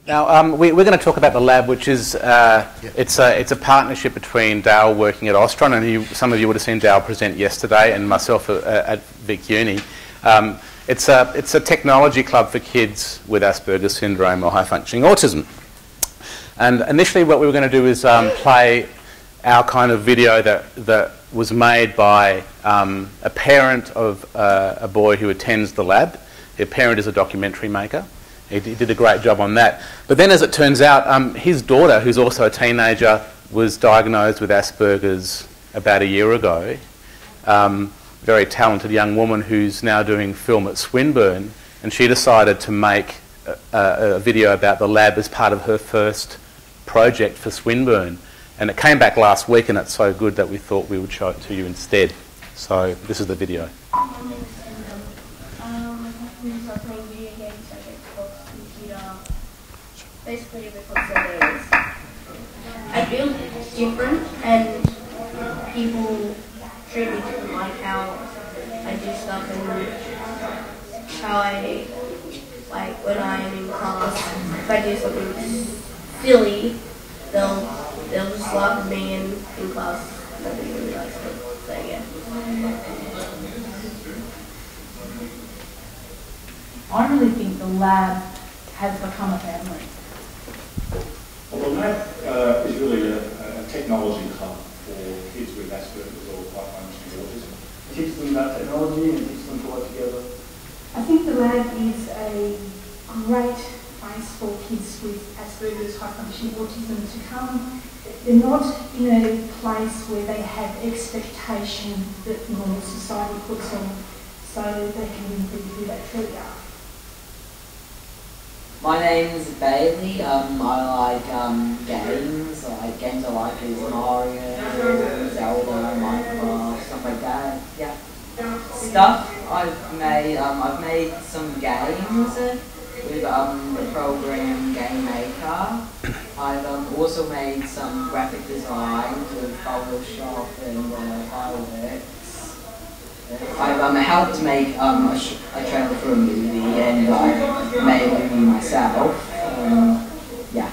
Now, we're going to talk about the lab, which is it's a partnership between Dale working at Oztron, and some of you would have seen Dale present yesterday, and myself at Vic Uni. It's a technology club for kids with Asperger's syndrome or high functioning autism. And initially, what we were going to do is play our kind of video that was made by a parent of a boy who attends the lab. The parent is a documentary maker. He did a great job on that. But then, as it turns out, his daughter, who's also a teenager, was diagnosed with Asperger's about a year ago. Very talented young woman who's now doing film at Swinburne, and she decided to make a video about the lab as part of her first project for Swinburne. And it came back last week, and it's so good that we thought we would show it to you instead. So this is the video. Basically because I feel different and people treat me different, like how I do stuff and how I, like when I'm in class, if I do something silly, they'll just laugh at me and in class nobody really likes it, so yeah. I really think the lab has become a family. Well, the lab is really a technology hub for kids with Asperger's or high functioning autism. Teach them about technology and teach them to work together. I think the lab is a great place for kids with Asperger's, high functioning autism to come. They're not in a place where they have expectation that normal society puts on, so they can be who they truly are. My name's Bailey. I like games. Games I like is Mario, Zelda, Minecraft, stuff like that. Yeah. Stuff I've made some games with the program Game Maker. I've also made some graphic designs with Photoshop and fireworks. I've helped make a trailer for a movie, and I made a movie myself. Yeah.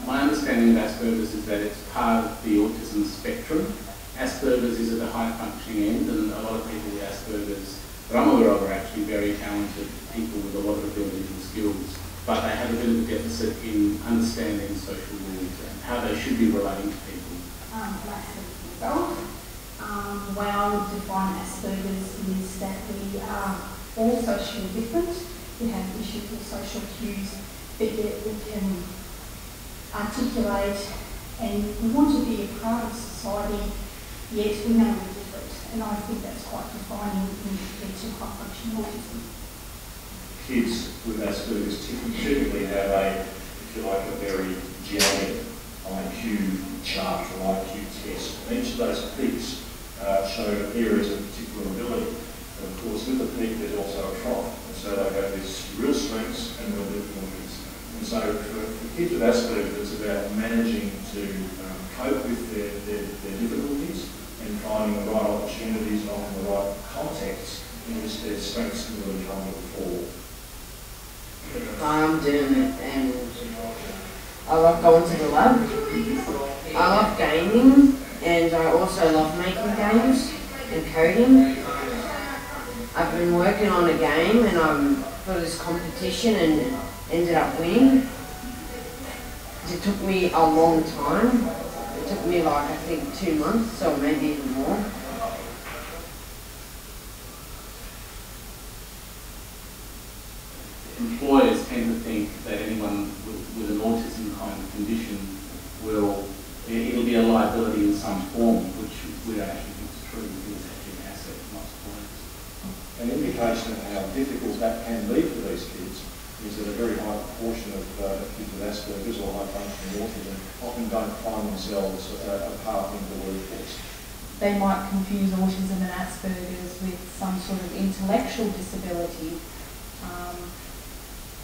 My understanding of Asperger's is that it's part of the autism spectrum. Asperger's is at the high functioning end, and a lot of people with Asperger's that I'm aware of are actually very talented people with a lot of abilities and skills, but they have a bit of a deficit in understanding social rules and how they should be relating to people. The way I would define Asperger's is that we are all socially different. We have issues with social cues, but yet we can articulate and we want to be a part of society, yet we know we're different. And I think that's quite defining in respect to high functioning autism. Kids with Asperger's typically have if you like, a very jagged IQ chart or IQ test. And each of those peaks show areas of particular ability. And of course, with the peak, there's also a trough. And so they have these real strengths and real difficulties. And so for kids with Asperger's, it's about managing to cope with their difficulties and finding the right opportunities on the right context in which their strengths can really come to the fore. I'm doing it, and I love going to the lab. I love gaming, and I also love making games and coding. I've been working on a game and I'm for this competition and ended up winning. It took me a long time. It took me like I think 2 months, or maybe even more. Employers tend to think that anyone with an autism kind of condition it'll be a liability in some form, which we don't actually think is true. We think it's actually an asset, not supporting. An indication of how difficult that can be for these kids is that a very high proportion of kids with Asperger's or high functioning autism often don't find themselves a path into the workforce. They might confuse autism and Asperger's with some sort of intellectual disability.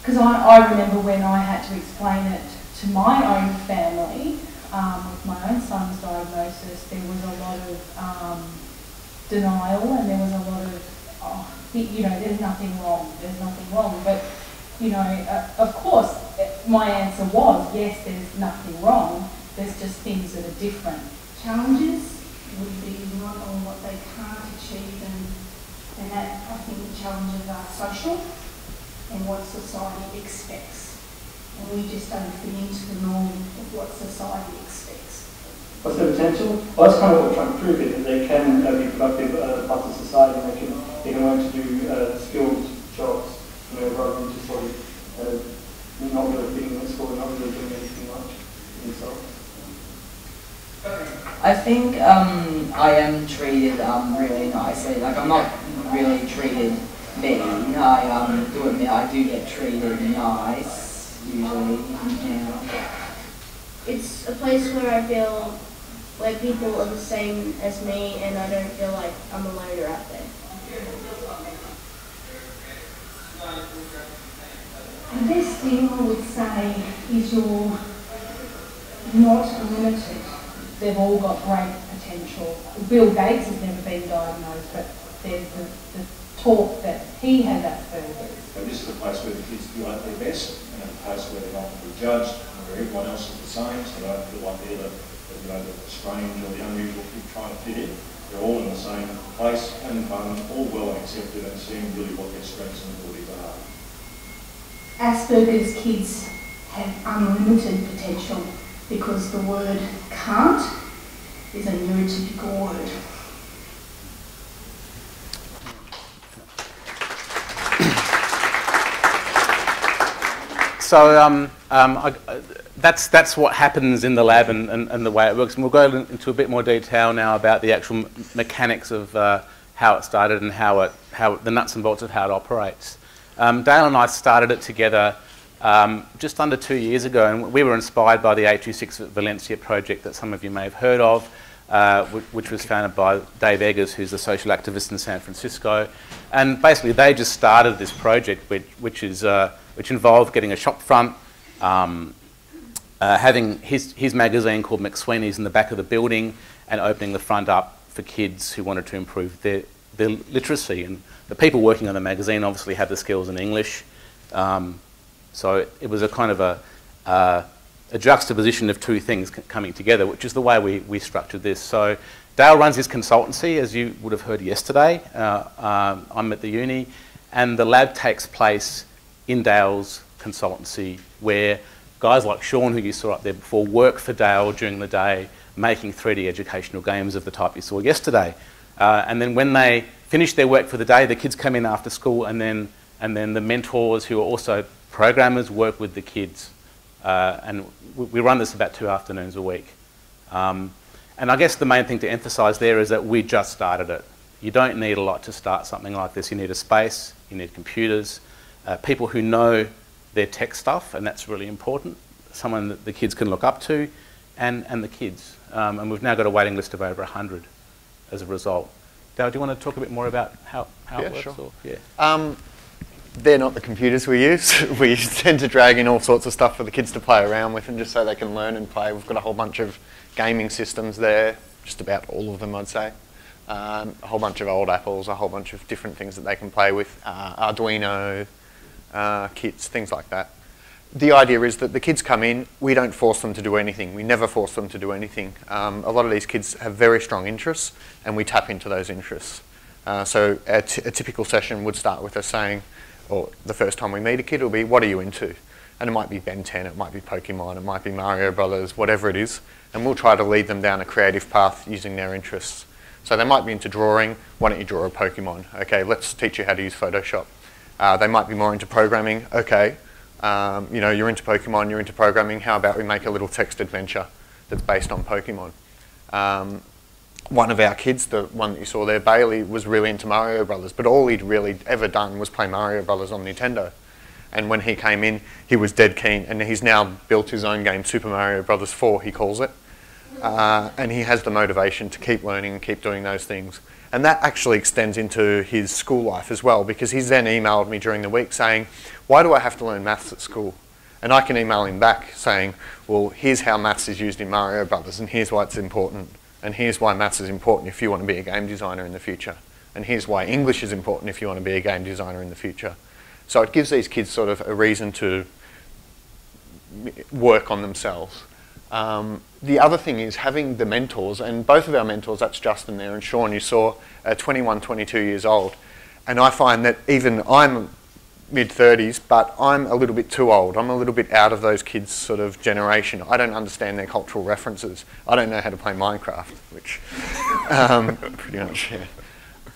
Because I remember when I had to explain it to my own family, with my own son's diagnosis, there was a lot of denial, and there was a lot of, there's nothing wrong, but you know, of course, my answer was, yes, there's nothing wrong, there's just things that are different. Challenges would be not on what they can't achieve, and that, I think the challenges are social and what society expects. And we just don't fit into the norm of what society expects. What's their potential? Well, that's kind of what we're trying to prove here, that they can be productive parts of society, and they can learn to do skilled jobs, you know, rather than just sort of not really fitting in school and not really doing anything much themselves. I think I am treated really nicely. Like, I'm not really treated mean. I do admit I do get treated nice, usually. Yeah. It's a place where I feel where people are the same as me, and I don't feel like I'm a loner out there. The best thing I would say is you're not limited. They've all got great potential. Bill Gates has never been diagnosed, but there's the talk that he has Asperger's. So this is a place where the kids feel like they're best, and a place where they're not to be judged, where everyone else is the same, so they don't feel like they're the strange or the unusual kid trying to fit in. They're all in the same place, having fun, all well accepted, and seeing really what their strengths and abilities are. Asperger's kids have unlimited potential because the word can't is a neurotypical word. So that's what happens in the lab and the way it works. And we'll go into a bit more detail now about the actual mechanics of how it started and how the nuts and bolts of how it operates. Dale and I started it together just under 2 years ago, and we were inspired by the 826 Valencia project that some of you may have heard of, which was founded by Dave Eggers, who's a social activist in San Francisco. And basically they just started this project which involved getting a shop front, having his magazine called McSweeney's in the back of the building, and opening the front up for kids who wanted to improve their literacy. And the people working on the magazine obviously had the skills in English. So it was a kind of a juxtaposition of two things coming together, which is the way we structured this. So Dale runs his consultancy, as you would have heard yesterday. I'm at the uni, and the lab takes place in Dale's consultancy, where guys like Sean, who you saw up there before, work for Dale during the day, making 3D educational games of the type you saw yesterday. And then when they finish their work for the day, the kids come in after school, and then the mentors, who are also programmers, work with the kids. And we run this about 2 afternoons a week. And I guess the main thing to emphasise there is that we just started it. You don't need a lot to start something like this. You need a space, you need computers, people who know their tech stuff, and that's really important, someone that the kids can look up to, and the kids. And we've now got a waiting list of over 100 as a result. Dale, do you want to talk a bit more about how it works? Sure. Or, yeah. They're not the computers we use. We tend to drag in all sorts of stuff for the kids to play around with, and just so they can learn and play. We've got a whole bunch of gaming systems there, just about all of them, I'd say. A whole bunch of old apples, a whole bunch of different things that they can play with, Arduino kits, things like that. The idea is that the kids come in, we don't force them to do anything. We never force them to do anything. A lot of these kids have very strong interests, and we tap into those interests. So a typical session would start with us saying, or the first time we meet a kid, it'll be, what are you into? And it might be Ben 10, it might be Pokemon, it might be Mario Brothers, whatever it is. And we'll try to lead them down a creative path using their interests. So they might be into drawing, why don't you draw a Pokemon? Okay, let's teach you how to use Photoshop. They might be more into programming. Okay, you know, you're into Pokemon, you're into programming, how about we make a little text adventure that's based on Pokemon? One of our kids, the one that you saw there, Bailey, was really into Mario Brothers, but all he'd really ever done was play Mario Brothers on Nintendo. And when he came in, he was dead keen, and he's now built his own game, Super Mario Brothers 4, he calls it. And he has the motivation to keep learning and keep doing those things. And that actually extends into his school life as well, because he's then emailed me during the week saying, why do I have to learn maths at school? And I can email him back saying, well, here's how maths is used in Mario Brothers, and here's why it's important. And here's why maths is important if you want to be a game designer in the future. And here's why English is important if you want to be a game designer in the future. So it gives these kids sort of a reason to work on themselves. The other thing is having the mentors, and both of our mentors, that's Justin there and Sean, you saw, 21, 22 years old. And I find that even I'm mid-30s, but I'm a little bit too old. I'm a little bit out of those kids' sort of generation. I don't understand their cultural references. I don't know how to play Minecraft, which pretty much, yeah.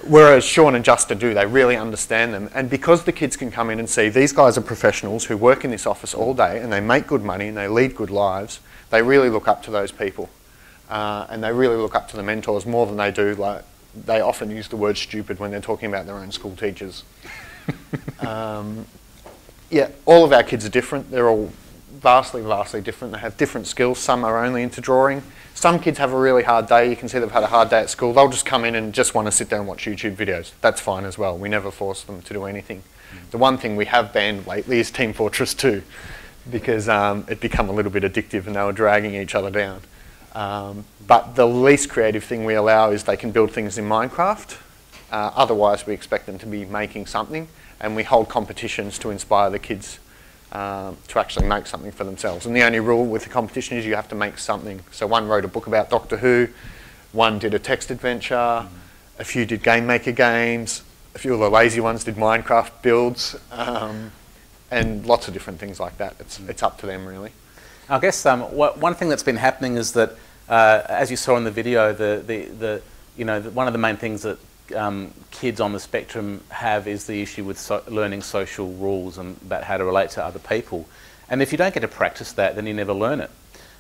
Whereas Sean and Justin do, they really understand them. And because the kids can come in and see these guys are professionals who work in this office all day and they make good money and they lead good lives, they really look up to those people. And they really look up to the mentors more than they do, like, they often use the word stupid when they're talking about their own school teachers. Yeah, all of our kids are different. They're all vastly, vastly different. They have different skills. Some are only into drawing. Some kids have a really hard day. You can see they've had a hard day at school. They'll just come in and just want to sit there and watch YouTube videos. That's fine as well. We never force them to do anything. The one thing we have banned lately is Team Fortress 2 because it became a little bit addictive and they were dragging each other down. But the least creative thing we allow is they can build things in Minecraft. Otherwise, we expect them to be making something, and we hold competitions to inspire the kids to actually make something for themselves. And the only rule with the competition is you have to make something. So one wrote a book about Doctor Who, one did a text adventure, a few did game maker games, a few of the lazy ones did Minecraft builds, and lots of different things like that. It's up to them, really. I guess one thing that's been happening is that, as you saw in the video, one of the main things that kids on the spectrum have is the issue with learning social rules and about how to relate to other people. And if you don't get to practice that, then you never learn it.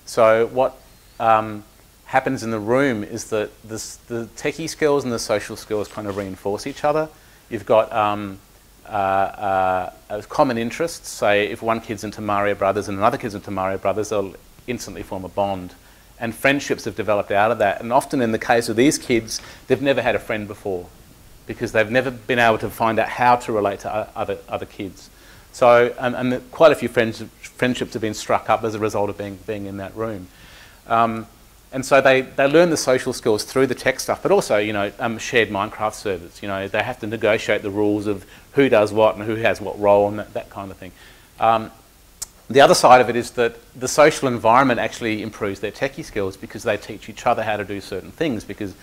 So what happens in the room is that the techie skills and the social skills kind of reinforce each other. You've got common interests. Say if one kid's into Mario Brothers and another kid's into Mario Brothers, they'll instantly form a bond. And friendships have developed out of that. And often in the case of these kids, they've never had a friend before because they've never been able to find out how to relate to other kids. So, and quite a few friendships have been struck up as a result of being in that room. And so they learn the social skills through the tech stuff, but also, shared Minecraft servers. They have to negotiate the rules of who does what and who has what role and that kind of thing. The other side of it is that the social environment actually improves their techie skills because they teach each other how to do certain things, because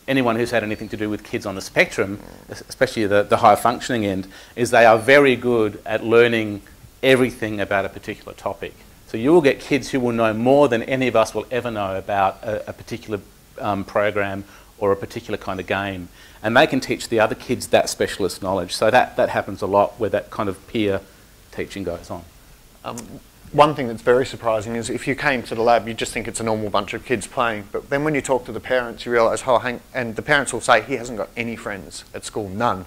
anyone who's had anything to do with kids on the spectrum, especially the high functioning end, is they are very good at learning everything about a particular topic. So you will get kids who will know more than any of us will ever know about a particular program or a particular kind of game. And they can teach the other kids that specialist knowledge. So that happens a lot where that kind of peer teaching goes on. One thing that's very surprising is if you came to the lab, you just think it's a normal bunch of kids playing. But then when you talk to the parents, you realise, and the parents will say, he hasn't got any friends at school, none.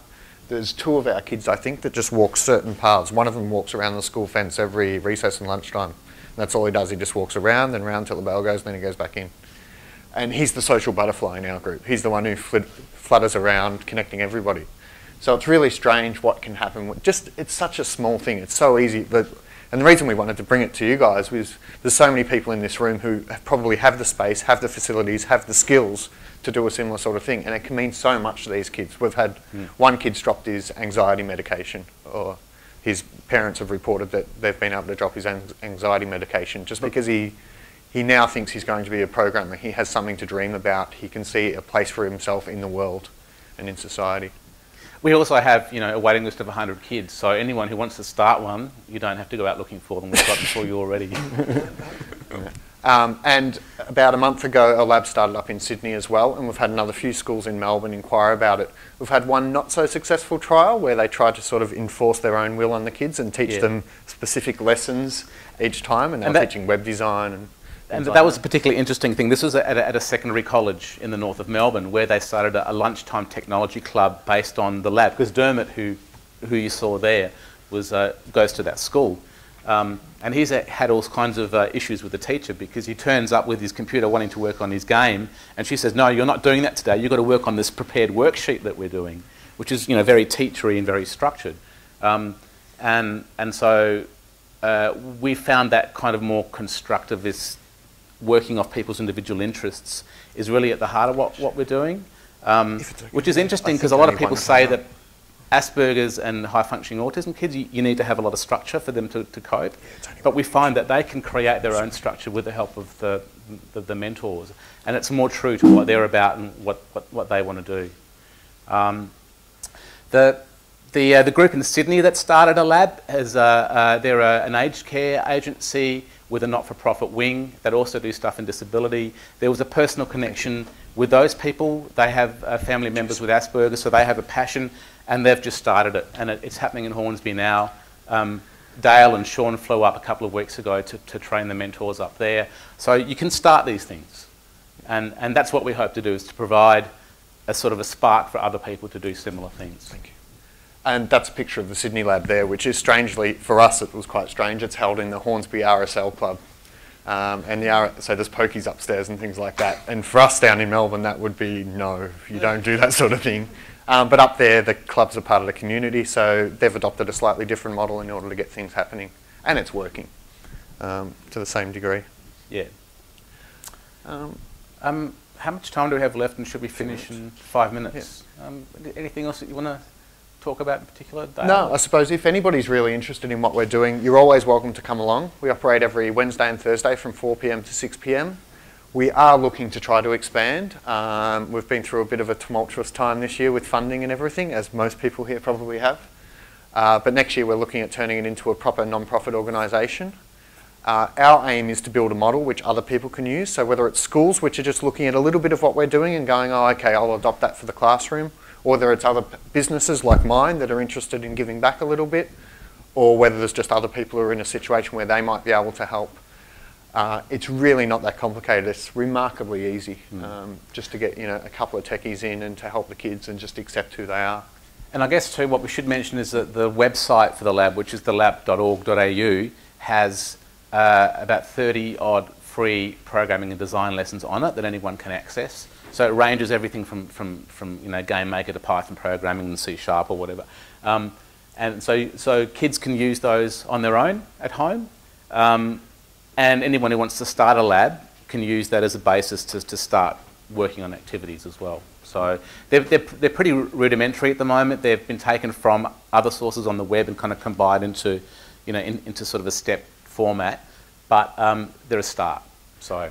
There's two of our kids, I think, that just walk certain paths. One of them walks around the school fence every recess and lunchtime. And that's all he does. He just walks around and around till the bell goes, then he goes back in. And he's the social butterfly in our group. He's the one who flutters around, connecting everybody. So it's really strange what can happen. It's such a small thing. It's so easy. And the reason we wanted to bring it to you guys was there's so many people in this room who probably have the space, have the facilities, have the skills to do a similar sort of thing. And it can mean so much to these kids. We've had one kid's dropped his anxiety medication, or his parents have reported that they've been able to drop his anxiety medication just because he now thinks he's going to be a programmer. He has something to dream about. He can see a place for himself in the world and in society. We also have, a waiting list of 100 kids. So anyone who wants to start one, you don't have to go out looking for them. We've got them for you already. And about a month ago, a lab started up in Sydney as well, and we've had another few schools in Melbourne inquire about it. We've had one not so successful trial where they tried to sort of enforce their own will on the kids and teach them specific lessons each time, and they're teaching web design and that was a particularly interesting thing. This was at a secondary college in the north of Melbourne where they started a lunchtime technology club based on the lab, because Dermot, who you saw there, goes to that school. And he's had all kinds of issues with the teacher because he turns up with his computer wanting to work on his game, and she says, no, you're not doing that today. You've got to work on this prepared worksheet that we're doing, which is very teachery and very structured. And so we found that kind of more constructivist working off people's individual interests is really at the heart of what we're doing, which is interesting because a lot of people say that Asperger's and high functioning autism kids, you need to have a lot of structure for them to cope. But we find that they can create their own structure with the help of the mentors. And it's more true to what they're about and what they want to do. The group in Sydney that started a lab, they're an aged care agency with a not-for-profit wing that also do stuff in disability. There was a personal connection with those people. They have family members with Asperger's, so they have a passion, and they've just started it. And it's happening in Hornsby now. Dale and Sean flew up a couple of weeks ago to train the mentors up there. So you can start these things. And that's what we hope to do, is to provide a sort of a spark for other people to do similar things. Thank you. And that's a picture of the Sydney lab there, which is strangely, for us it was quite strange, it's held in the Hornsby RSL Club. So there's pokies upstairs and things like that. And for us down in Melbourne, that would be no, you don't do that sort of thing. But up there, the clubs are part of the community, so they've adopted a slightly different model in order to get things happening. And it's working to the same degree. Yeah. How much time do we have left, and should we finish in 5 minutes? Yeah. Anything else that you want to talk about in particular, Dale? No, I suppose if anybody's really interested in what we're doing, you're always welcome to come along. We operate every Wednesday and Thursday from 4 p.m. to 6 p.m. We are looking to try to expand. We've been through a bit of a tumultuous time this year with funding and everything, as most people here probably have. But next year we're looking at turning it into a proper non-profit organisation. Our aim is to build a model which other people can use. So whether it's schools which are just looking at a little bit of what we're doing and going, oh, okay, I'll adopt that for the classroom, or whether it's other businesses like mine that are interested in giving back a little bit, or whether there's just other people who are in a situation where they might be able to help. It's really not that complicated. It's remarkably easy just to get a couple of techies in and to help the kids and just accept who they are. And I guess too, what we should mention is that the website for the lab, which is thelab.org.au, has about 30 odd free programming and design lessons on it that anyone can access. So it ranges everything from Game Maker to Python programming and C# or whatever. And so kids can use those on their own at home. And anyone who wants to start a lab can use that as a basis to start working on activities as well. So they're pretty rudimentary at the moment. They've been taken from other sources on the web and kind of combined into into sort of a step format. But they're a start. So.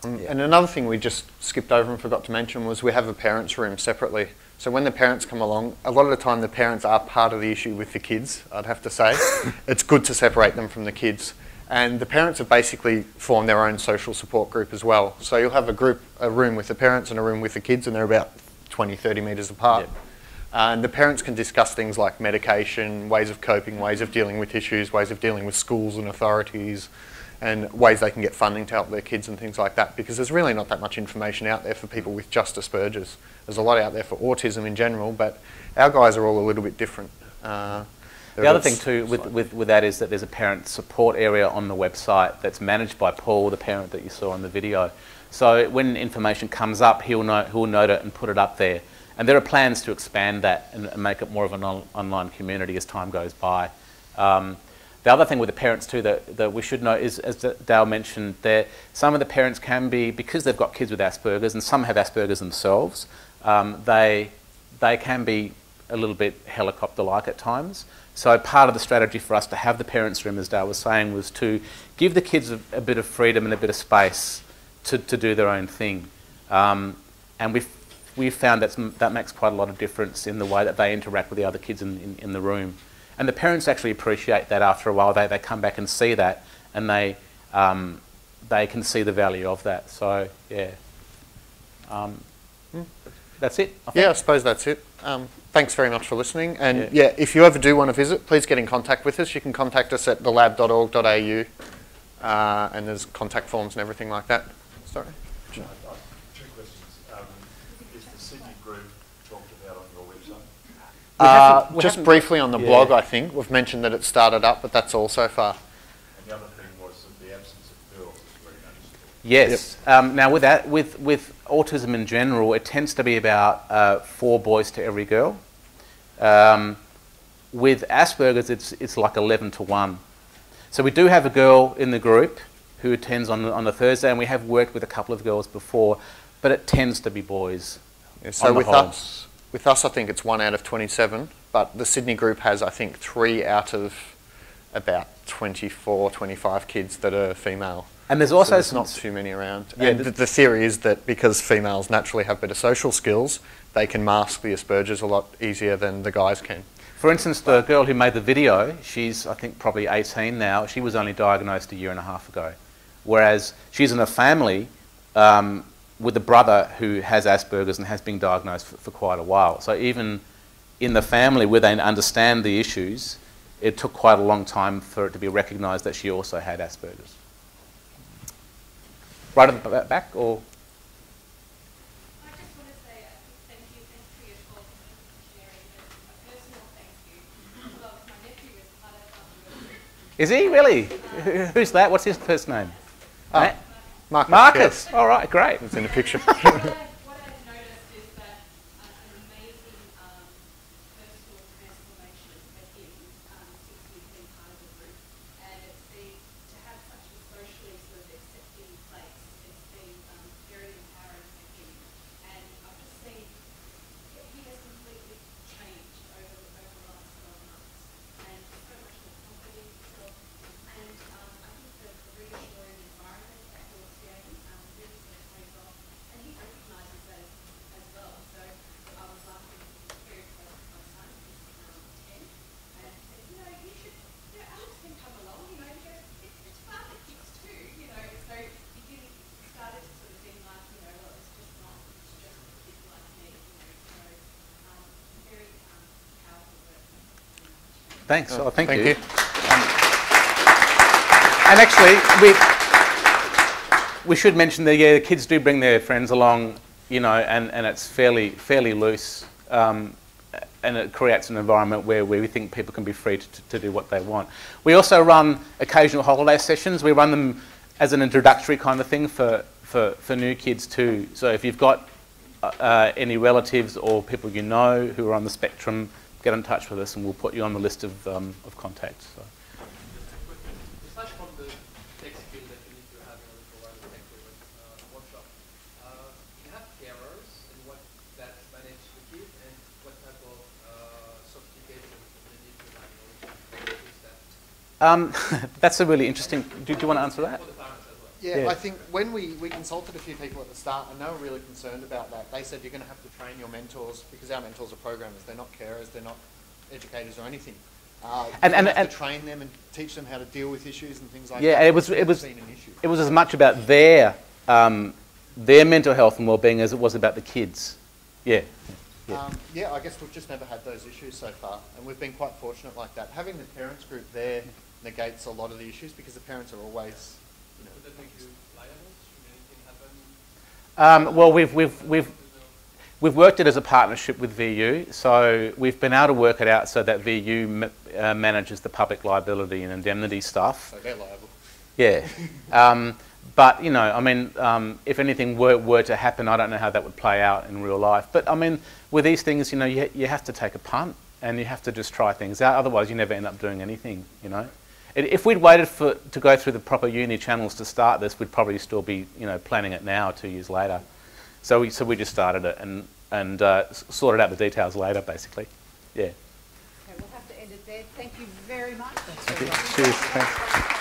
Yeah. And another thing we just skipped over and forgot to mention was we have a parents' room separately. So when the parents come along, a lot of the time the parents are part of the issue with the kids, I'd have to say. It's good to separate them from the kids. And the parents have basically formed their own social support group as well. So you'll have a room with the parents and a room with the kids, and they're about 20, 30 metres apart. Yep. And the parents can discuss things like medication, ways of coping, ways of dealing with issues, ways of dealing with schools and authorities, and ways they can get funding to help their kids and things like that, because there's really not that much information out there for people with just Asperger's. There's a lot out there for autism in general, but our guys are all a little bit different. The other thing too with that is that there's a parent support area on the website that's managed by Paul, the parent that you saw in the video. So when information comes up, he'll note it and put it up there. And there are plans to expand that and make it more of an online community as time goes by. The other thing with the parents too that we should know is, as Dale mentioned, that some of the parents can be, because they've got kids with Asperger's, and some have Asperger's themselves, they can be a little bit helicopter-like at times. So part of the strategy for us to have the parents' room, as Dale was saying, was to give the kids a bit of freedom and a bit of space to do their own thing. And we've found that makes quite a lot of difference in the way that they interact with the other kids in the room. And the parents actually appreciate that after a while. They come back and see that, and they can see the value of that. So, yeah. That's it, I think. Yeah, I suppose that's it. Thanks very much for listening. And yeah, if you ever do want to visit, please get in contact with us. You can contact us at thelab.org.au, and there's contact forms and everything like that. Sorry. Two questions. Is the Sydney group talked about on your website? Just briefly on the blog, I think. We've mentioned that it started up, but that's all so far. And the other thing was that the absence of girls is very noticeable. Yes. Yep. Now with that, with autism in general, it tends to be about 4 boys to every girl. With Asperger's, it's like 11 to 1. So we do have a girl in the group who attends on a Thursday, and we have worked with a couple of girls before, but it tends to be boys. Yeah, so with us, with us, I think it's 1 out of 27, but the Sydney group has, I think, 3 out of about 24, 25 kids that are female. And there's also there's not too many around. Yeah, and the theory is that because females naturally have better social skills, they can mask the Asperger's a lot easier than the guys can. For instance, the girl who made the video, she's, I think, probably 18 now. She was only diagnosed a year and a half ago. Whereas she's in a family with a brother who has Asperger's and has been diagnosed for quite a while. So even in the family where they understand the issues, it took quite a long time for it to be recognised that she also had Asperger's. Right at the back, or? I just want to say thank you for your talk and sharing a personal thank you. Well, my nephew is part of Is he really? Who's that? What's his first name? Oh, Marcus. Marcus. Yes. All right, great. It's in the picture. What I've noticed is that an amazing personal transformation for him since we've been part of the group, and it's been to have such a socially sort of accepting place. It's been very empowering for him, and I've just seen he has completely changed over the last 12 months, and so much more confident in himself. And I think the reassuring environment that you're creating really sort of pays off, and he recognises that as well. So I was laughing very close to my son, who's 10, and said, you should, Alex can come along, it's fun, it kicks too, so he didn't, started to sort of think like, well, it's just not, it's just a kid like me, so very powerful work. Thanks. Oh, thank Thank you. you. And actually, we should mention that the kids do bring their friends along, and it's fairly loose, and it creates an environment where we think people can be free to do what they want. We also run occasional holiday sessions. We run them as an introductory kind of thing for new kids too. So if you've got any relatives or people you know who are on the spectrum, get in touch with us and we'll put you on the list of contacts. So. Aside from the tech skill that you need to have in order to provide a tech-driven workshop, you have carers and what that's managed to give and what type of sophistication you need to have in order to use that? That's a really interesting... Do you want to answer that? For the parents as well. Yeah, Yeah. I think when we consulted a few people at the start and they were really concerned about that. They said you're going to have to train your mentors because our mentors are programmers. They're not carers, they're not educators or anything. And to train them and teach them how to deal with issues and things like that. Yeah, it was as much about their mental health and well-being as it was about the kids. Yeah. Yeah, I guess we've just never had those issues so far, and we've been quite fortunate like that. Having the parents group there negates a lot of the issues because the parents are always, Would that make you liable? Should anything happen? Well, we've worked it as a partnership with VU, so we've been able to work it out so that VU manages the public liability and indemnity stuff. so they're liable. Yeah. But, if anything were to happen, I don't know how that would play out in real life. But, with these things, you have to take a punt and you have to just try things out. Otherwise, you never end up doing anything, If we'd waited to go through the proper uni channels to start this, we'd probably still be, planning it now 2 years later. So we just started it and sorted out the details later, basically. Yeah. Okay, we'll have to end it there. Thank you very much. Cheers. Thanks.